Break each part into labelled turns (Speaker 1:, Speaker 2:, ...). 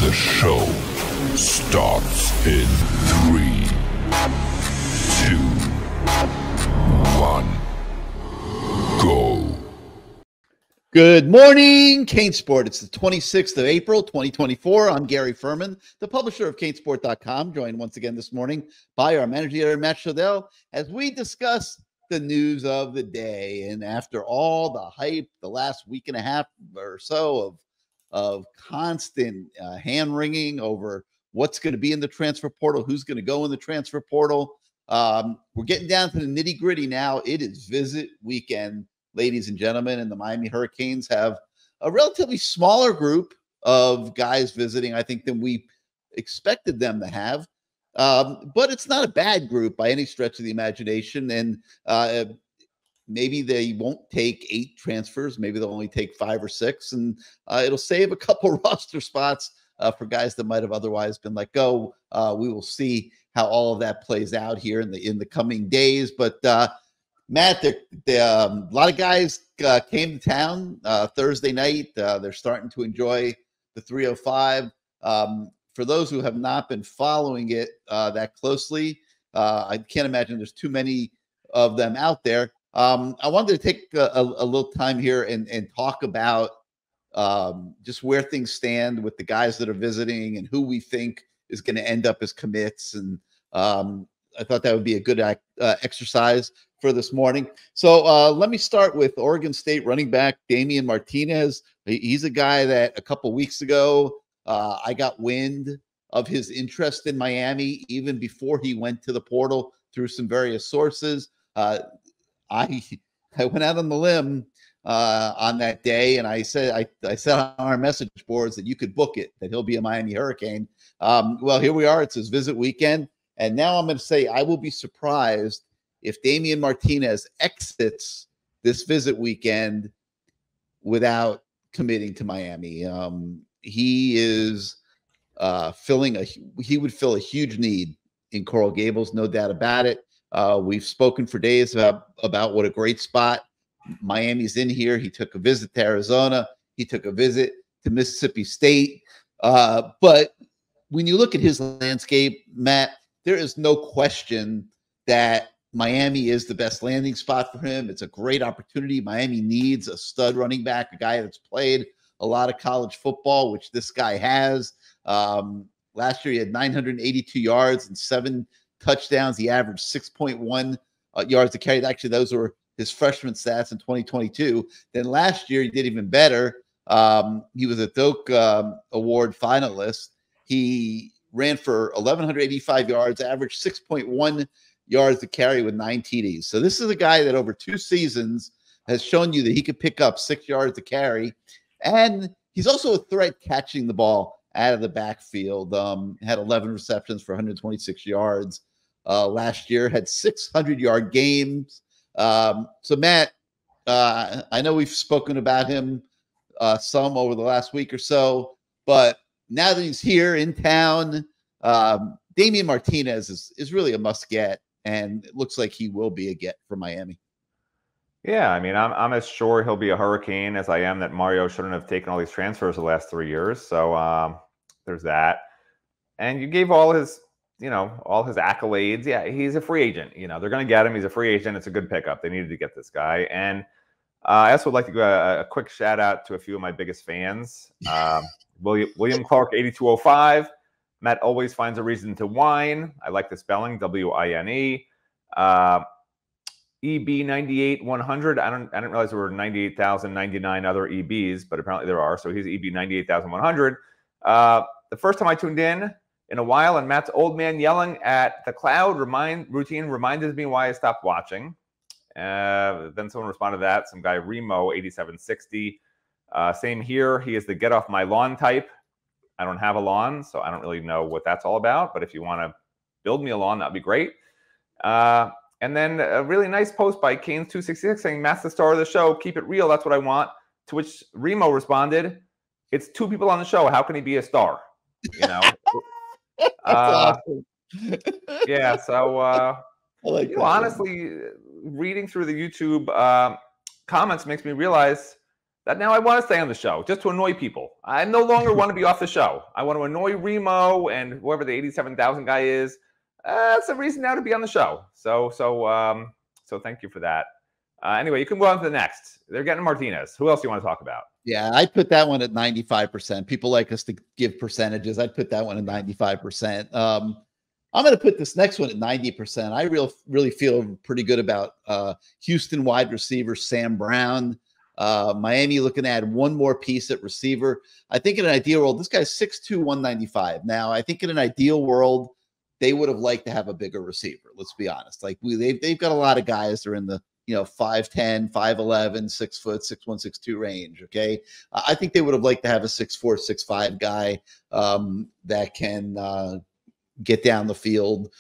Speaker 1: The show starts in 3, 2, 1, go.
Speaker 2: Good morning, CaneSport. It's the 26th of April, 2024. I'm Gary Ferman, the publisher of CaneSport.com, joined once again this morning by our managing editor, Matt Shodell, as we discuss the news of the day. And after all the hype, the last week and a half or so of constant hand-wringing over what's going to be in the transfer portal, who's going to go in the transfer portal, we're getting down to the nitty-gritty now. It is visit weekend, ladies and gentlemen, and the Miami Hurricanes have a relatively smaller group of guys visiting, I think, than we expected them to have. But it's not a bad group by any stretch of the imagination. And maybe they won't take 8 transfers. Maybe they'll only take 5 or 6, and it'll save a couple roster spots for guys that might have otherwise been let go. We will see how all of that plays out here in the coming days. But Matt, a lot of guys came to town Thursday night. They're starting to enjoy the 305. For those who have not been following it that closely, I can't imagine there's too many of them out there. I wanted to take a little time here and talk about just where things stand with the guys that are visiting and who we think is going to end up as commits. And I thought that would be a good exercise for this morning. So let me start with Oregon State running back Damian Martinez. He's a guy that a couple weeks ago I got wind of his interest in Miami even before he went to the portal through some various sources. I went out on the limb on that day, and I said on our message boards that you could book it, that he'll be a Miami Hurricane. Well, here we are. It's his visit weekend, and now I'm going to say I will be surprised if Damian Martinez exits this visit weekend without committing to Miami. He is he would fill a huge need in Coral Gables, no doubt about it. We've spoken for days about what a great spot Miami's in here. He took a visit to Arizona. He took a visit to Mississippi State. But when you look at his landscape, Matt, there is no question that Miami is the best landing spot for him. It's a great opportunity. Miami needs a stud running back, a guy that's played a lot of college football, which this guy has. Last year, he had 982 yards and 7 touchdowns. He averaged 6.1 yards a carry. Actually, those were his freshman stats in 2022. Then last year, he did even better. He was a Doak Award finalist. He ran for 1,185 yards, averaged 6.1 yards to carry with 9 TDs. So this is a guy that over 2 seasons has shown you that he could pick up 6 yards to carry. And he's also a threat catching the ball out of the backfield. Had 11 receptions for 126 yards last year, had 600-yard games. So, Matt, I know we've spoken about him some over the last week or so, but now that he's here in town, Damian Martinez is really a must-get, and it looks like he will be a get for Miami.
Speaker 3: Yeah, I mean, I'm as sure he'll be a Hurricane as I am that Mario shouldn't have taken all these transfers the last 3 years. So there's that. And you gave all his accolades. Yeah, he's a free agent. They're going to get him. He's a free agent. It's a good pickup. They needed to get this guy. And I also would like to give a quick shout out to a few of my biggest fans. William Clark, 8205. Matt always finds a reason to whine. I like the spelling, WINE. EB98100. I didn't realize there were 98,099 other EBs, but apparently there are. So he's EB 98,100. The first time I tuned in a while, and Matt's old man yelling at the cloud routine reminded me why I stopped watching. Then someone responded to that. Some guy Remo 8760. Same here. He is the get off my lawn type. I don't have a lawn, so I don't really know what that's all about. But if you want to build me a lawn, that'd be great. And then a really nice post by Canes266 saying, Matt's the star of the show. Keep it real. That's what I want. To which Remo responded, it's 2 people on the show. How can he be a star?
Speaker 2: Awesome.
Speaker 3: Yeah. So,
Speaker 2: I like that.
Speaker 3: Honestly, reading through the YouTube comments makes me realize that now I want to stay on the show just to annoy people. I no longer want to be off the show. I want to annoy Remo and whoever the 87,000 guy is. That's a reason now to be on the show. So thank you for that. Anyway, you can go on to the next. They're getting Martinez. Who else do you want to talk about?
Speaker 2: Yeah, I put that one at 95%. People like us to give percentages. I'd put that one at 95%. I'm going to put this next one at 90%. I really feel pretty good about Houston wide receiver Sam Brown. Miami looking to add one more piece at receiver. I think in an ideal world, this guy's 6'2", 195. Now, I think in an ideal world, they would have liked to have a bigger receiver. Let's be honest. Like they've got a lot of guys that are in the 5'10", 5'11", 6 foot, 6'1", 6'2" range. Okay, I think they would have liked to have a 6'4", 6'5" guy that can get down the field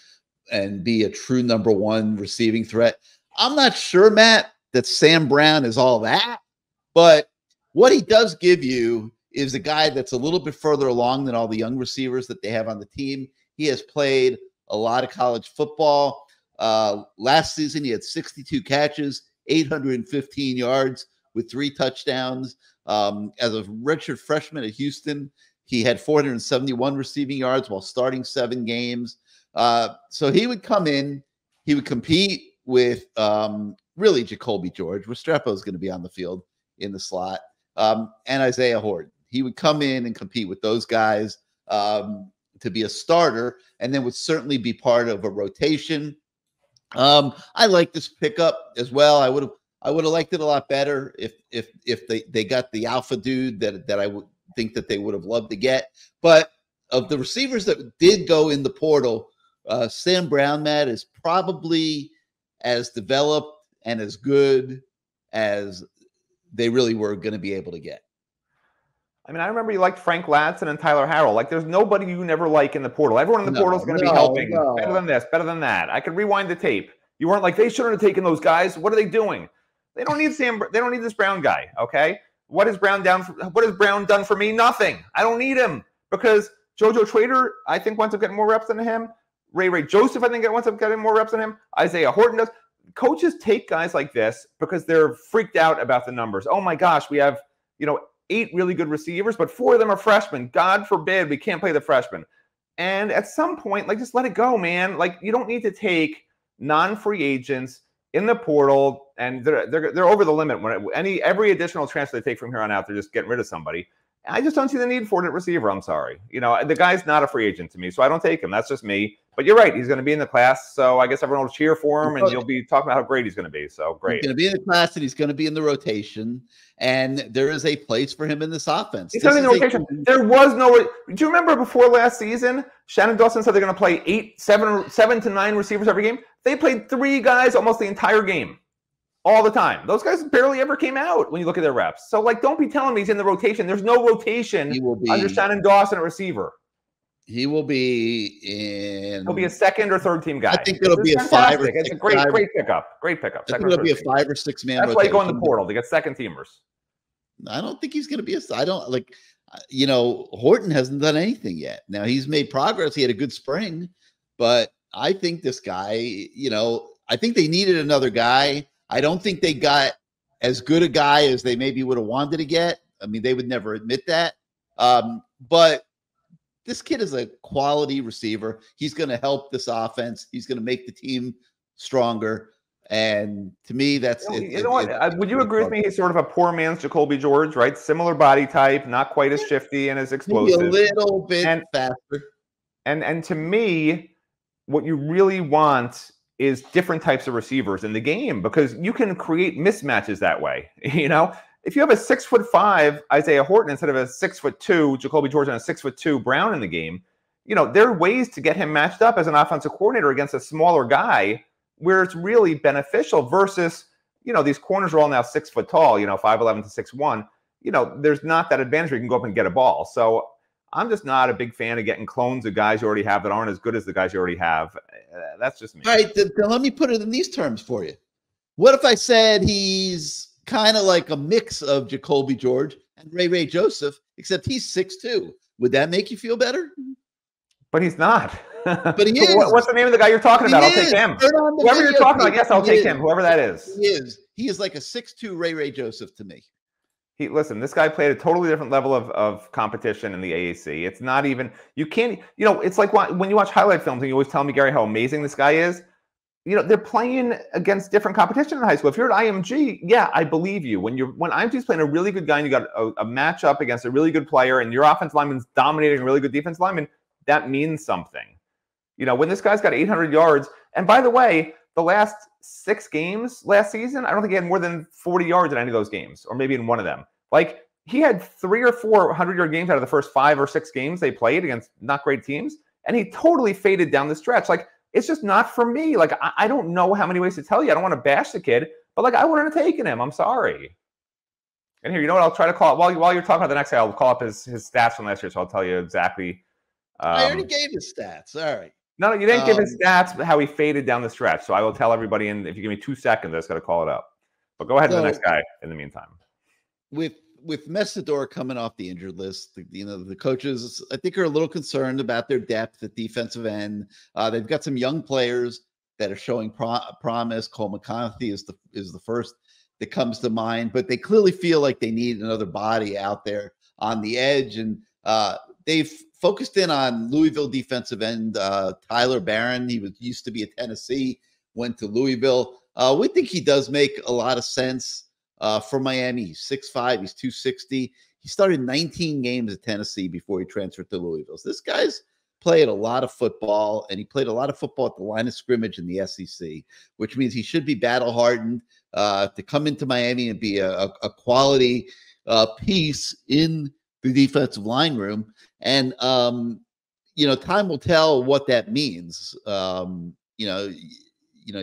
Speaker 2: and be a true number one receiving threat. I'm not sure, Matt, that Sam Brown is all that, but what he does give you is a guy that's a little bit further along than all the young receivers that they have on the team. He has played a lot of college football. Last season, he had 62 catches, 815 yards with 3 touchdowns. As a redshirt freshman at Houston, he had 471 receiving yards while starting 7 games. So he would come in, he would compete with really Jacoby George. Restrepo is going to be on the field in the slot, and Isaiah Horton. He would come in and compete with those guys to be a starter, and then would certainly be part of a rotation. I like this pickup as well. I would have liked it a lot better if they got the alpha dude that I would think that they would have loved to get. But of the receivers that did go in the portal, Sam Brown, Matt, is probably as developed and as good as they really were going to be able to get. I
Speaker 3: mean, I remember you liked Frank Ladson and Tyler Harrell. Like, there's nobody you never like in the portal. Everyone in the portal is going to be helping. Better than this, better than that. I could rewind the tape. You weren't like, they shouldn't have taken those guys. What are they doing? They don't need They don't need this Brown guy. Okay. What has Brown done for me? Nothing. I don't need him because JoJo Trader, I think, winds up getting more reps than him. Ray Joseph, I think, winds up getting more reps than him. Isaiah Horton does. Coaches take guys like this because they're freaked out about the numbers. Oh my gosh, we have 8 really good receivers, but 4 of them are freshmen. God forbid we can't play the freshmen. And at some point, like, just let it go, man. Like, you don't need to take non-free agents in the portal, and they're over the limit. Every additional transfer they take from here on out, they're just getting rid of somebody. I just don't see the need for it at receiver. I'm sorry. The guy's not a free agent to me, so I don't take him. That's just me. But you're right. He's going to be in the class, so I guess everyone will cheer for him, and you'll be talking about how great he's going to be. So great.
Speaker 2: He's going to be in the class, and he's going to be in the rotation, and there is a place for him in this offense.
Speaker 3: He's in the rotation. There was no. Do you remember before last season, Shannon Dawson said they're going to play 7 to 9 receivers every game? They played 3 guys almost the entire game. All the time. Those guys barely ever came out when you look at their reps. So, like, don't be telling me he's in the rotation. There's no rotation under Shannon Dawson at receiver.
Speaker 2: He will be in.
Speaker 3: He'll be a second or third team guy.
Speaker 2: I think it'll be a 5 or 6.
Speaker 3: It's a great pickup. Great pickup.
Speaker 2: I think it'll be a 5 or 6 man.
Speaker 3: That's why you go in the portal to get second teamers.
Speaker 2: I don't think he's going to be I don't like. Horton hasn't done anything yet. Now he's made progress. He had a good spring, but I think this guy. I think they needed another guy. I don't think they got as good a guy as they maybe would have wanted to get. I mean, they would never admit that. But this kid is a quality receiver. He's going to help this offense. He's going to make the team stronger. And to me, that's
Speaker 3: what? Would you agree with me? He's sort of a poor man's Jacoby George, right? Similar body type, not quite as shifty and as explosive.
Speaker 2: Maybe a little bit faster.
Speaker 3: And to me, what you really want is different types of receivers in the game because you can create mismatches that way. If you have a 6'5" Isaiah Horton instead of a 6'2" Jacoby George and a 6'2" Brown in the game, there are ways to get him matched up as an offensive coordinator against a smaller guy where it's really beneficial versus, these corners are all now 6 foot tall, 5'11" to 6'1". There's not that advantage where you can go up and get a ball. So I'm just not a big fan of getting clones of guys you already have that aren't as good as the guys you already have. That's just me.
Speaker 2: All right, then let me put it in these terms for you. What if I said he's kind of like a mix of Jacoby George and Ray Joseph, except he's 6'2"? Would that make you feel better?
Speaker 3: But he's not.
Speaker 2: But he is.
Speaker 3: What's the name of the guy you're talking about? I'll take him. Whoever you're talking about, yes, I'll take him. Whoever that is.
Speaker 2: He is like a 6'2" Ray Joseph to me.
Speaker 3: Listen, this guy played a totally different level of competition in the AAC. It's not even, you can't, it's like when you watch highlight films and you always tell me, Gary, how amazing this guy is. They're playing against different competition in high school. If you're at IMG, yeah, I believe you. When IMG's playing a really good guy and you got a matchup against a really good player and your offensive lineman's dominating a really good defensive lineman, that means something. When this guy's got 800 yards, and by the way, the last 6 games last season, I don't think he had more than 40 yards in any of those games, or maybe in one of them. Like, he had 3 or 4 100-yard games out of the first 5 or 6 games they played against not great teams, and he totally faded down the stretch. Like, it's just not for me. Like, I don't know how many ways to tell you. I don't want to bash the kid, but like, I wouldn't have taken him. I'm sorry. And here, you know what? I'll try to call it while you're talking about the next guy. I'll call up his stats from last year, so I'll tell you exactly.
Speaker 2: I already gave his stats. All right.
Speaker 3: No, you didn't give his stats, how he faded down the stretch. So I will tell everybody, and if you give me 2 seconds, I just got to call it up. But go ahead to the next guy in the meantime.
Speaker 2: With Messidor coming off the injured list, the coaches, I think, are a little concerned about their depth at defensive end. They've got some young players that are showing promise. Cole McConaughey is the first that comes to mind, but they clearly feel like they need another body out there on the edge, and they've focused in on Louisville defensive end Tyler Barron. He used to be at Tennessee, went to Louisville. We think he does make a lot of sense for Miami. He's 6'5", he's 260. He started 19 games at Tennessee before he transferred to Louisville. So this guy's played a lot of football, and he played a lot of football at the line of scrimmage in the SEC, which means he should be battle-hardened to come into Miami and be a quality piece in the defensive line room. And, time will tell what that means. You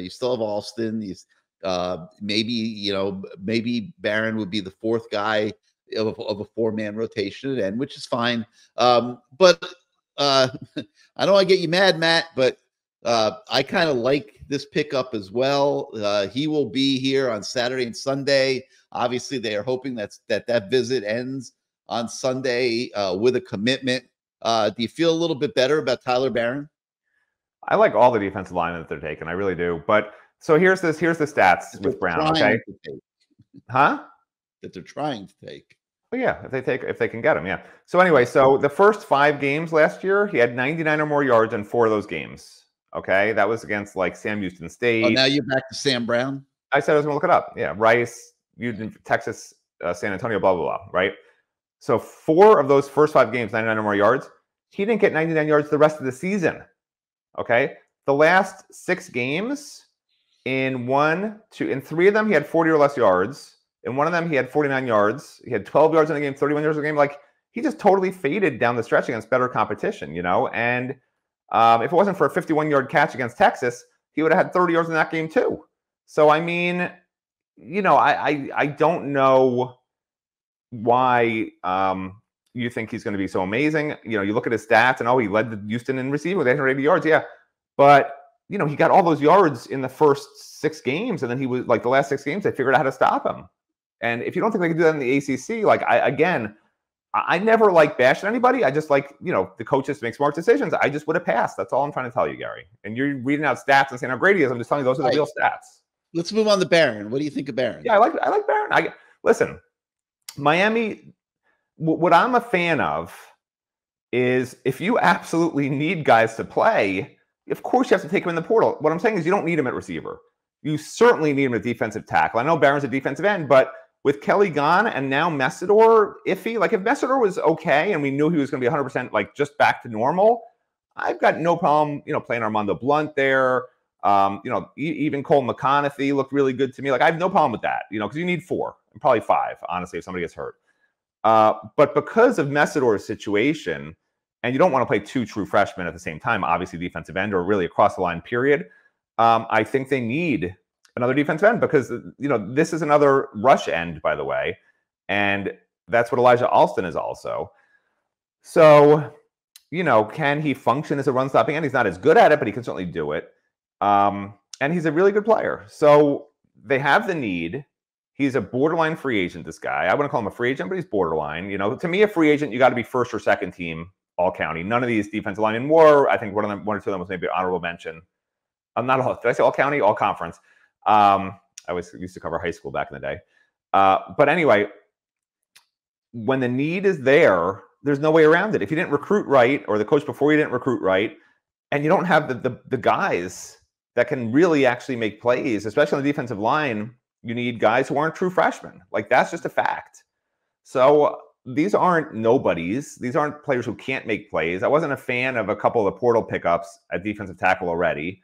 Speaker 2: still have Alston. Maybe Barron would be the 4th guy of a 4-man rotation at end, which is fine. But I don't want to get you mad, Matt, but I kind of like this pickup as well. He will be here on Saturday and Sunday. Obviously, they are hoping that visit ends on Sunday with a commitment. Do you feel a little bit better about Tyler Barron?
Speaker 3: I like all the defensive linemen that they're taking. I really do. But so here's the stats with Brown. Okay, huh?
Speaker 2: That they're trying to take.
Speaker 3: Well, yeah, if they can get him, yeah. So anyway, so the first 5 games last year, he had 99 or more yards in 4 of those games. Okay, that was against like Sam Houston State.
Speaker 2: Oh, now you're back to Sam Brown.
Speaker 3: I said I was going to look it up. Yeah, Rice, Texas, San Antonio, blah blah blah. Right. So 4 of those first 5 games, 99 or more yards. He didn't get 99 yards the rest of the season. Okay, the last 6 games, in 3 of them, he had 40 or less yards. In 1 of them, he had 49 yards. He had 12 yards in a game, 31 yards in a game. Like, he just totally faded down the stretch against better competition, And if it wasn't for a 51-yard catch against Texas, he would have had 30 yards in that game too. So, I mean, I don't know why you think he's going to be so amazing. You look at his stats, and he led the Houston in receiving with 880 yards. Yeah, but he got all those yards in the first 6 games, and then he was like the last 6 games, they figured out how to stop him. And if you don't think they can do that in the ACC, like I never like bashing anybody. I just like, the coaches to make smart decisions. I just would have passed. That's all I'm trying to tell you, Gary. And you're reading out stats and saying how great he is. I'm just telling you those are the real stats.
Speaker 2: Let's move on to Barron. What do you think of Barron?
Speaker 3: Yeah, I like Barron. Listen, Miami. What I'm a fan of is if you absolutely need guys to play, of course you have to take him in the portal. What I'm saying is you don't need him at receiver. You certainly need him at defensive tackle. I know Barron's a defensive end, but with Kelly gone and now Messidor iffy, like if Messidor was okay and we knew he was going to be 100% like just back to normal, I've got no problem, playing Armando Blunt there. Even Cole McConaughey looked really good to me. Like I have no problem with that, because you need 4 and probably 5, honestly, if somebody gets hurt. But because of Messidor's situation, and you don't want to play 2 true freshmen at the same time, obviously defensive end or really across the line, period. I think they need another defensive end because, this is another rush end, by the way. And that's what Elijah Alston is also. So, can he function as a run-stopping end? He's not as good at it, but he can certainly do it. And he's a really good player. So they have the need. He's a borderline free agent, this guy. I wouldn't call him a free agent, but he's borderline. To me, a free agent, you got to be first or second team all-county. None of these defensive linemen were. I think one or two of them was maybe an honorable mention. Not all. Did I say all-county? All-conference. I used to cover high school back in the day. But anyway, when the need is there, there's no way around it. If you didn't recruit right, or the coach before you didn't recruit right, and you don't have the guys that can really actually make plays, especially on the defensive line, you need guys who aren't true freshmen. Like, that's just a fact. So these aren't nobodies. These aren't players who can't make plays. I wasn't a fan of a couple of the portal pickups at defensive tackle already.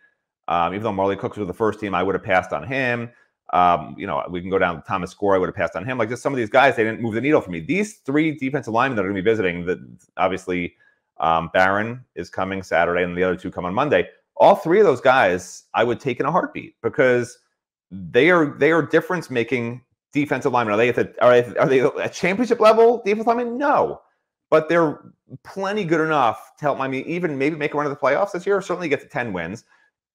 Speaker 3: Even though Marley Cooks was the first team, I would have passed on him. We can go down to Thomas Gore. I would have passed on him. Like, just some of these guys, they didn't move the needle for me. These three defensive linemen that are going to be visiting, obviously Barron is coming Saturday, and the other two come on Monday. All three of those guys I would take in a heartbeat, because they are difference-making defensive linemen. Are they a championship level defensive lineman? No, but they're plenty good enough to help Miami even maybe make a run of the playoffs this year, or certainly get to 10 wins.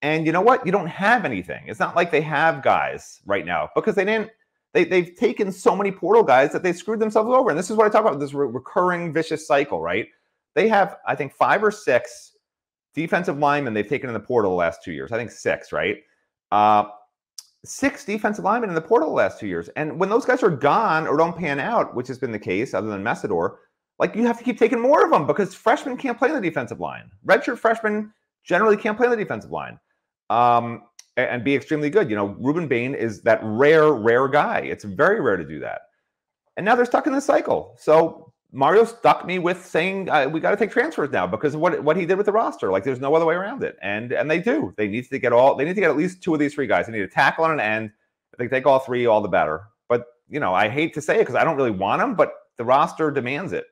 Speaker 3: And you know what? You don't have anything. It's not like they have guys right now, because they've taken so many portal guys that they screwed themselves over. And this is what I talk about, this recurring vicious cycle, right? They have, I think, 5 or 6 defensive linemen they've taken in the portal the last 2 years. I think 6, right? 6 defensive linemen in the portal the last 2 years. And when those guys are gone or don't pan out, which has been the case other than Messidor, like, you have to keep taking more of them, because freshmen can't play on the defensive line. Redshirt freshmen generally can't play on the defensive line and be extremely good. Ruben Bain is that rare guy. It's very rare to do that. And now they're stuck in this cycle. So Mario stuck me with saying we got to take transfers now because of what he did with the roster. Like, there's no other way around it. And they do. They need to get at least 2 of these 3 guys. They need a tackle on an end. If they take all 3, all the better. But I hate to say it because I don't really want them, but the roster demands it.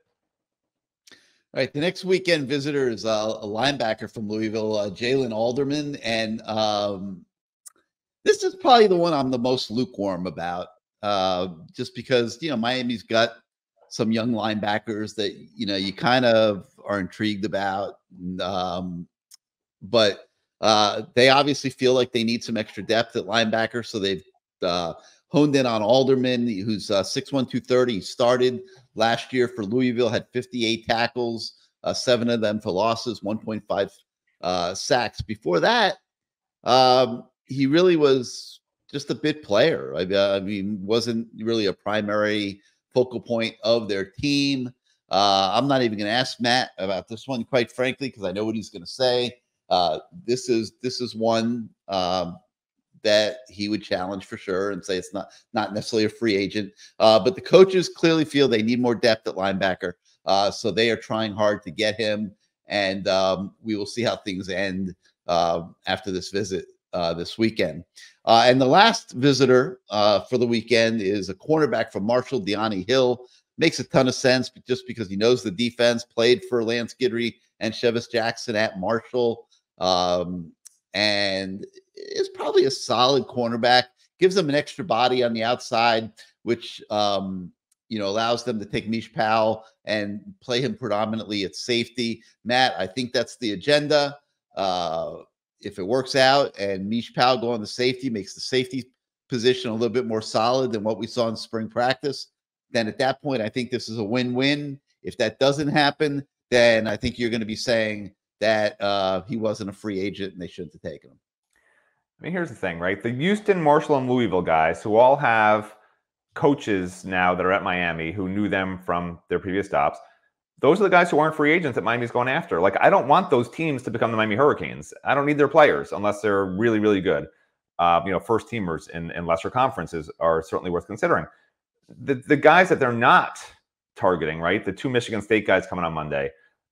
Speaker 2: All right, the next weekend visitor is a linebacker from Louisville, Jaylen Alderman, and this is probably the one I'm the most lukewarm about, just because Miami's got some young linebackers that you kind of are intrigued about, but they obviously feel like they need some extra depth at linebacker, so they've honed in on Alderman, who's 6'1", 230. He started last year for Louisville, had 58 tackles, 7 of them for losses, 1.5 sacks. Before that, he really was just a bit player. I mean, wasn't really a primary focal point of their team. I'm not even going to ask Matt about this one, quite frankly, because I know what he's going to say. This is one that he would challenge for sure and say it's not necessarily a free agent. But the coaches clearly feel they need more depth at linebacker. So they are trying hard to get him. And we will see how things end after this visit this weekend. And the last visitor for the weekend is a cornerback from Marshall, Deani Hill. Makes a ton of sense just because he knows the defense, played for Lance Guidry and Chevis Jackson at Marshall. And is probably a solid cornerback, gives them an extra body on the outside, which, allows them to take Mish Powell and play him predominantly at safety. Matt, I think that's the agenda. If it works out and Mish Powell go on the safety, makes the safety position a little bit more solid than what we saw in spring practice, then at that point, I think this is a win-win. If that doesn't happen, then I think you're going to be saying that he wasn't a free agent and they shouldn't have taken him.
Speaker 3: I mean, here's the thing, right? The Houston, Marshall, and Louisville guys who all have coaches now that are at Miami who knew them from their previous stops, those are the guys who aren't free agents that Miami's going after. Like, I don't want those teams to become the Miami Hurricanes. I don't need their players unless they're really, really good. First teamers in lesser conferences are certainly worth considering. The guys that they're not targeting, right? The 2 Michigan State guys coming on Monday,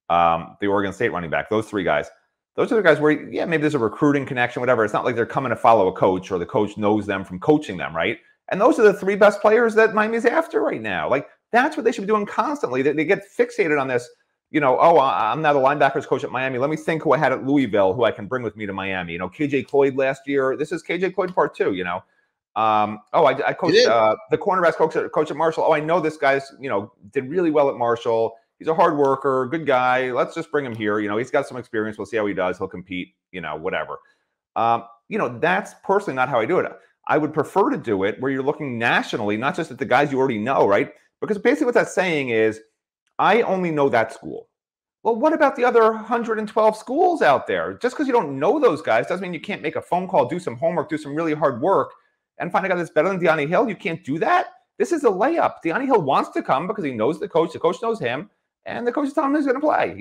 Speaker 3: the Oregon State running back, those 3 guys. Those are the guys where, yeah, maybe there's a recruiting connection, whatever. It's not like they're coming to follow a coach or the coach knows them from coaching them, right? And those are the 3 best players that Miami's after right now. Like, that's what they should be doing constantly. They get fixated on this, I'm now the linebackers coach at Miami. Let me think who I had at Louisville, who I can bring with me to Miami. KJ Cloyd last year. This is KJ Cloyd part 2, I coached the cornerbacks coach at Marshall. Oh, I know this guy's, did really well at Marshall. He's a hard worker, good guy. Let's just bring him here. He's got some experience. We'll see how he does. He'll compete, whatever. That's personally not how I do it. I would prefer to do it where you're looking nationally, not just at the guys you already know, right? Because basically what that's saying is, I only know that school. Well, what about the other 112 schools out there? Just because you don't know those guys doesn't mean you can't make a phone call, do some homework, do some really hard work, and find a guy that's better than Deani Hill. You can't do that. This is a layup. De'Ani Hill wants to come because he knows the coach knows him, and the coach is telling him he's going to play.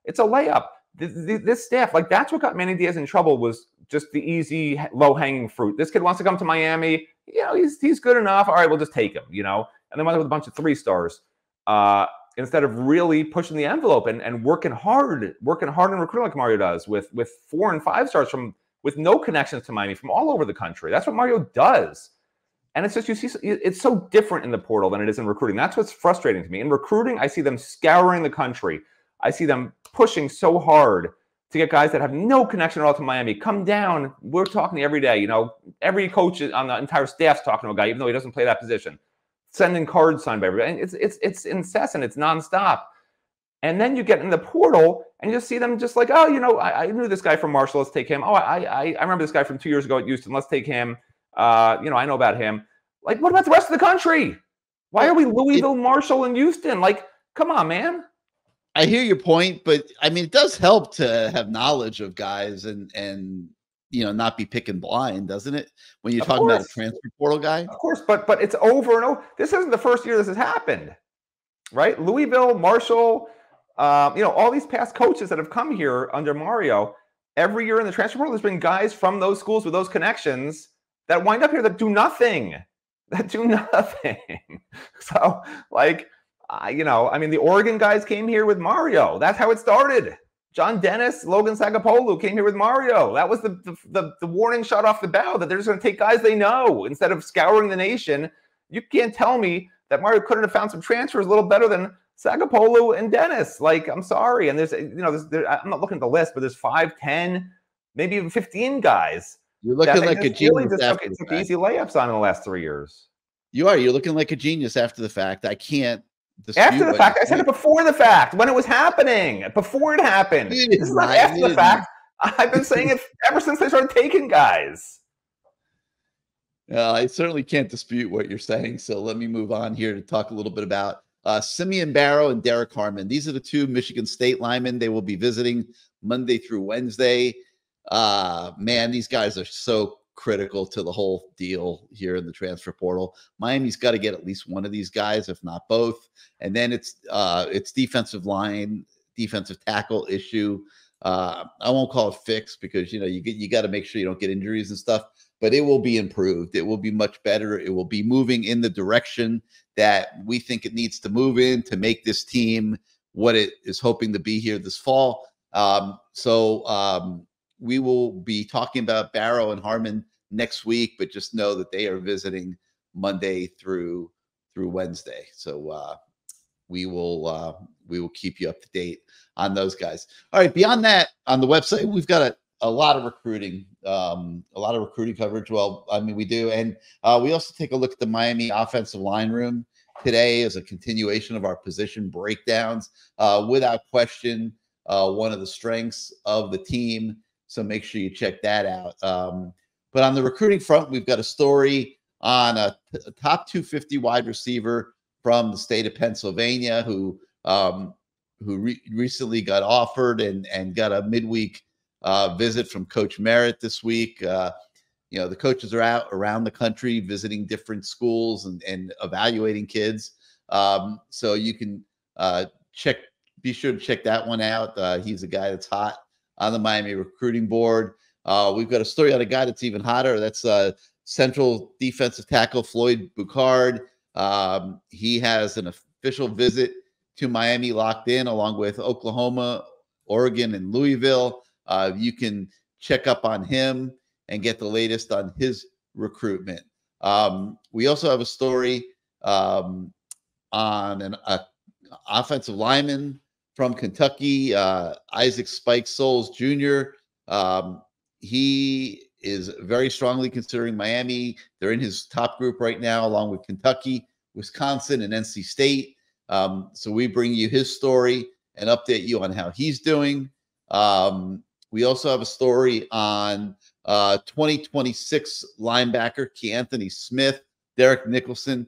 Speaker 3: It's a layup. This staff, like, that's what got Manny Diaz in trouble, was just the easy, low-hanging fruit. This kid wants to come to Miami. He's good enough. All right, we'll just take him, and then went with a bunch of 3-stars. Instead of really pushing the envelope and working hard in recruiting like Mario does with 4 and 5 stars with no connections to Miami from all over the country. That's what Mario does. And it's just, you see, it's so different in the portal than it is in recruiting. That's what's frustrating to me. In recruiting, I see them scouring the country. I see them pushing so hard to get guys that have no connection at all to Miami. Come down. We're talking every day. Every coach on the entire staff's talking to a guy, even though he doesn't play that position. Sending cards signed by everybody. And it's incessant. It's nonstop. And then you get in the portal and you just see them just like, oh, I knew this guy from Marshall. Let's take him. Oh, I remember this guy from 2 years ago at Houston. Let's take him. I know about him. Like, what about the rest of the country? Why are we Louisville, Marshall, and Houston? Like, come on, man.
Speaker 2: I hear your point, but I mean, it does help to have knowledge of guys and not be picking blind, doesn't it? When you're talking about a transfer portal guy.
Speaker 3: Of course, but it's over and over. This isn't the first year this has happened, right? Louisville, Marshall, all these past coaches that have come here under Mario, every year in the transfer portal, there's been guys from those schools with those connections that wind up here that do nothing. So, like, the Oregon guys came here with Mario. That's how it started. John Dennis, Logan Sagapolu came here with Mario. That was the warning shot off the bow that they're just going to take guys they know instead of scouring the nation. You can't tell me that Mario couldn't have found some transfers a little better than Sagapolu and Dennis. Like, I'm sorry. And I'm not looking at the list, but there's 5, 10, maybe even 15 guys.
Speaker 2: You're looking like a genius.
Speaker 3: Took easy layups on in the last 3 years.
Speaker 2: You are. You're looking like a genius after the fact. I can't.
Speaker 3: After the fact, I said it before the fact, when it was happening, before it happened. This is not after the fact. I've been saying it ever since they started taking guys.
Speaker 2: I certainly can't dispute what you're saying. So let me move on here to talk a little bit about Simeon Barrow and Derek Harmon. These are the 2 Michigan State linemen. They will be visiting Monday through Wednesday. Man, these guys are so critical to the whole deal here in the transfer portal. Miami's got to get at least one of these guys, if not both. And then it's defensive tackle issue. I won't call it fixed because you got to make sure you don't get injuries and stuff, but it will be improved. It will be much better. It will be moving in the direction that we think it needs to move in to make this team what it is hoping to be here this fall. We will be talking about Barrow and Harmon next week, but just know that they are visiting Monday through Wednesday. So we will keep you up to date on those guys. All right. Beyond that, on the website, we've got a lot of recruiting coverage. Well, I mean, we do. And we also take a look at the Miami offensive line room today as a continuation of our position breakdowns. Without question, one of the strengths of the team. So make sure you check that out. But on the recruiting front, we've got a story on a top 250 wide receiver from the state of Pennsylvania who recently got offered and got a midweek visit from Coach Merritt this week. The coaches are out around the country visiting different schools and evaluating kids. So you can be sure to check that one out. He's a guy that's hot on the Miami recruiting board. We've got a story on a guy that's even hotter. That's Central defensive tackle Floyd Boucard. He has an official visit to Miami locked in, along with Oklahoma, Oregon, and Louisville. You can check up on him and get the latest on his recruitment. We also have a story on an offensive lineman from Kentucky, Isaac Spike Souls Jr. He is very strongly considering Miami. They're in his top group right now, along with Kentucky, Wisconsin, and NC State. So we bring you his story and update you on how he's doing. We also have a story on 2026 linebacker Keanthony Smith. Derek Nicholson,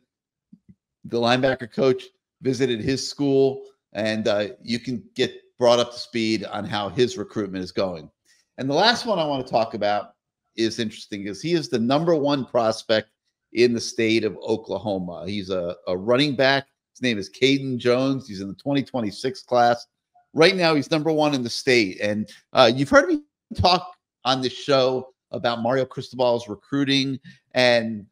Speaker 2: the linebacker coach, visited his school, and you can get brought up to speed on how his recruitment is going. And the last one I want to talk about is interesting because he is the #1 prospect in the state of Oklahoma. He's a running back. His name is Caden Jones. He's in the 2026 class. Right now, he's #1 in the state. And you've heard me talk on this show about Mario Cristobal's recruiting. And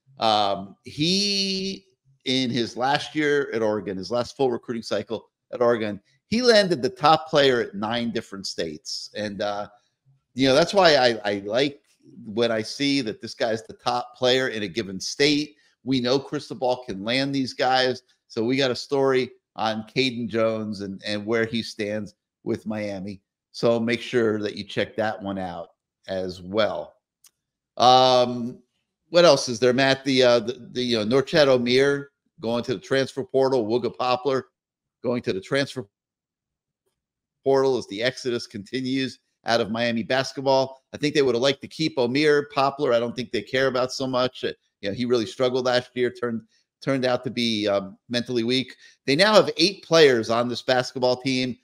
Speaker 2: he, in his last year at Oregon, his last full recruiting cycle at Oregon, he landed the top player at 9 different states. And, that's why I like when I see that this guy's the top player in a given state. We know Cristobal can land these guys. So we got a story on Caden Jones and where he stands with Miami. So make sure that you check that one out as well. What else is there, Matt? The Norchad O'Meara going to the transfer portal. Wooga Poplar going to the transfer portal as the exodus continues out of Miami basketball. I think they would have liked to keep O'Meara. Poplar, I don't think they care about so much. He really struggled last year, turned out to be mentally weak. They now have 8 players on this basketball team,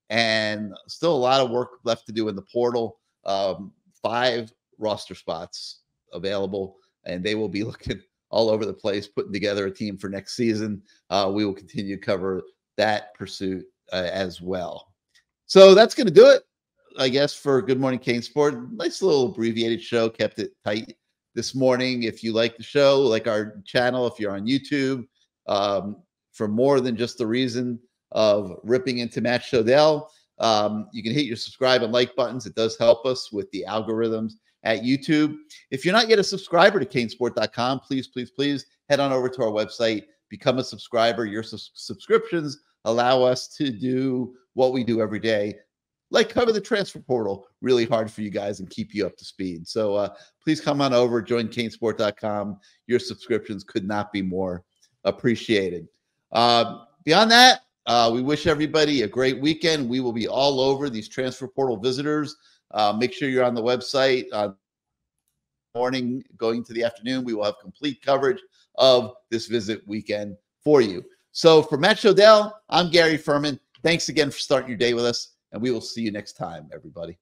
Speaker 2: and still a lot of work left to do in the portal. 5 roster spots available, and they will be looking all over the place, putting together a team for next season. We will continue to cover that pursuit as well. So that's going to do it, I guess, for Good Morning CaneSport. Nice little abbreviated show, kept it tight this morning. If you like the show, like our channel, if you're on YouTube, for more than just the reason of ripping into Matt Shodell, you can hit your subscribe and like buttons. It does help us with the algorithms at YouTube. If you're not yet a subscriber to CaneSport.com, please head on over to our website, become a subscriber. Your subscriptions allow us to do what we do every day, like cover the transfer portal really hard for you guys and keep you up to speed. So please come on over, join CaneSport.com. Your subscriptions could not be more appreciated. Beyond that, we wish everybody a great weekend. We will be all over these transfer portal visitors. Make sure you're on the website. Morning going to the afternoon, we will have complete coverage of this visit weekend for you. So for Matt Shodell, I'm Gary Ferman. Thanks again for starting your day with us, and we will see you next time, everybody.